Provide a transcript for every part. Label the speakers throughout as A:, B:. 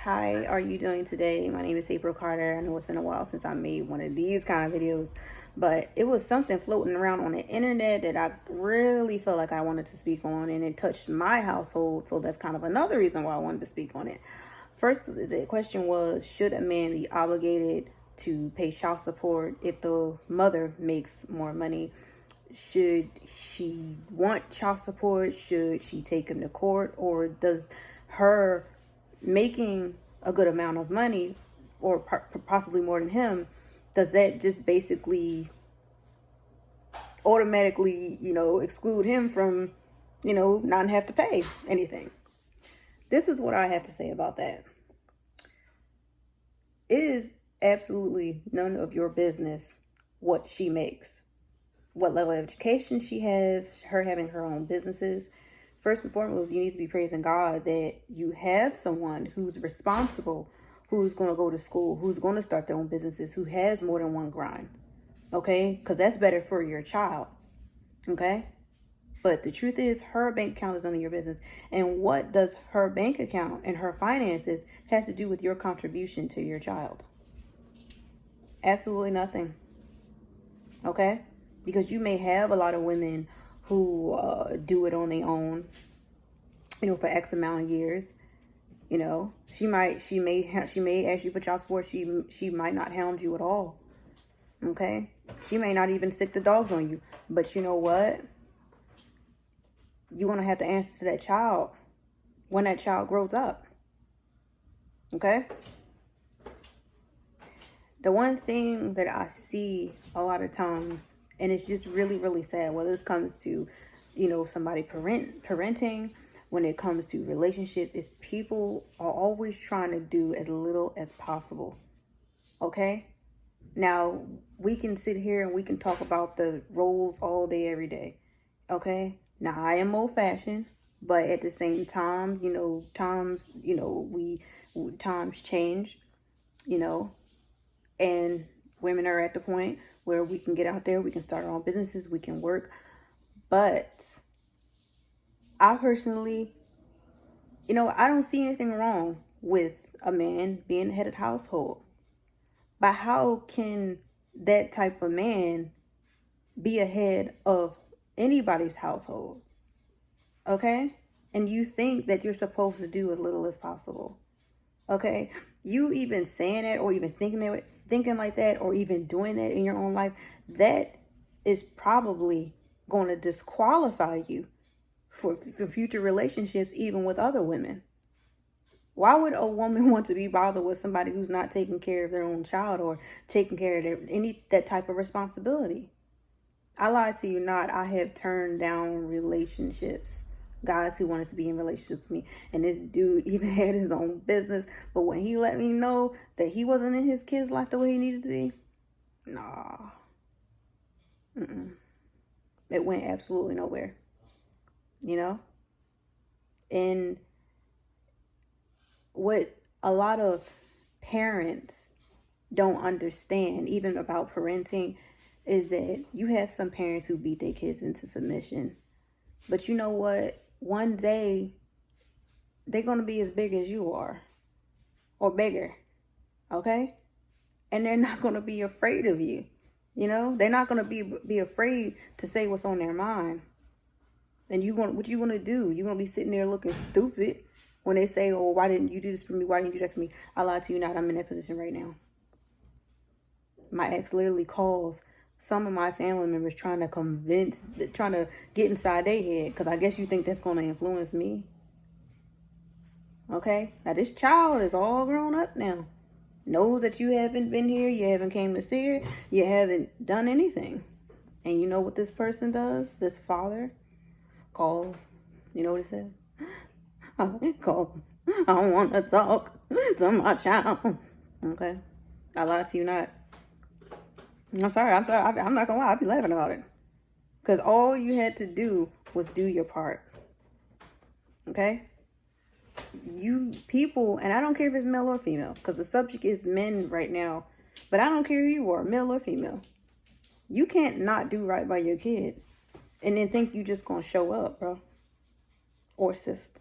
A: How are you doing today? My name is April Carter. I know it's been a while since I made one of these kind of videos, but it was something floating around on the internet that I really felt like I wanted to speak on, and it touched my household, so that's kind of another reason why I wanted to speak on it. First, the question was, should a man be obligated to pay child support if the mother makes more money? Should she want child support? Should she take him to court? Or does her making a good amount of money, or possibly more than him, does that just basically automatically, exclude him from, not have to pay anything? This is what I have to say about that. It is absolutely none of your business what she makes, what level of education she has, her having her own businesses. First and foremost, you need to be praising God that you have someone who's responsible, who's going to go to school, who's going to start their own businesses, who has more than one grind. Okay? Because that's better for your child. Okay? But the truth is, her bank account is none of your business. And what does her bank account and her finances have to do with your contribution to your child? Absolutely nothing. Okay? Because you may have a lot of women who do it on their own, for X amount of years. She may ask you for child support. She might not hound you at all. Okay? She may not even sick the dogs on you. But you know what? You're going to have to answer to that child when that child grows up. Okay? The one thing that I see a lot of times, and it's just really, really sad, whether this comes to, somebody parenting, when it comes to relationships, is people are always trying to do as little as possible. Okay? Now, we can sit here and we can talk about the roles all day, every day. Okay? Now, I am old-fashioned, but at the same time, times change, and women are at the point where we can get out there, we can start our own businesses, we can work. But I personally, I don't see anything wrong with a man being the head of the household. But how can that type of man be a head of anybody's household? Okay? And you think that you're supposed to do as little as possible. Okay? You even saying that, or even thinking like that, or even doing that in your own life, that is probably going to disqualify you for future relationships, even with other women. Why would a woman want to be bothered with somebody who's not taking care of their own child or taking care of that type of responsibility? I lie to you not. I have turned down relationships, guys who wanted to be in relationships with me, and this dude even had his own business. But when he let me know that he wasn't in his kid's life the way he needed to be, nah, it went absolutely nowhere. And what a lot of parents don't understand, even about parenting, is that you have some parents who beat their kids into submission. But you know what? One day, they're going to be as big as you are, or bigger. Okay? And they're not going to be afraid of you. They're not going to be afraid to say what's on their mind. And what you going to do? You're going to be sitting there looking stupid when they say, oh, why didn't you do this for me? Why didn't you do that for me? I lie to you not. I'm in that position right now. My ex literally calls some of my family members trying to get inside their head, because I guess you think that's going to influence me. Okay? Now, this child is all grown up now. Knows that you haven't been here, you haven't came to see her, you haven't done anything. And you know what this person does? This father calls. You know what he said? I call. I want to talk to my child. Okay? I lie to you not. I'm sorry. I'm not gonna lie. I'll be laughing about it. Because all you had to do was do your part. Okay? You people, and I don't care if it's male or female, because the subject is men right now, but I don't care who you are, male or female. You can't not do right by your kid and then think you just gonna show up, bro. Or sister.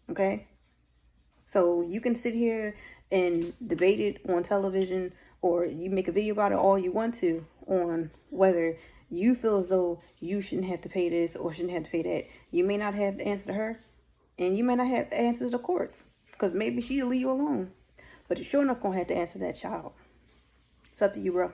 A: Okay? So you can sit here and debate it on television, or you make a video about it all you want to, on whether you feel as though you shouldn't have to pay this or shouldn't have to pay that. You may not have the answer to her, and you may not have the answer to the courts, because maybe she'll leave you alone. But you're sure enough gonna have to answer that child. It's up to you, bro.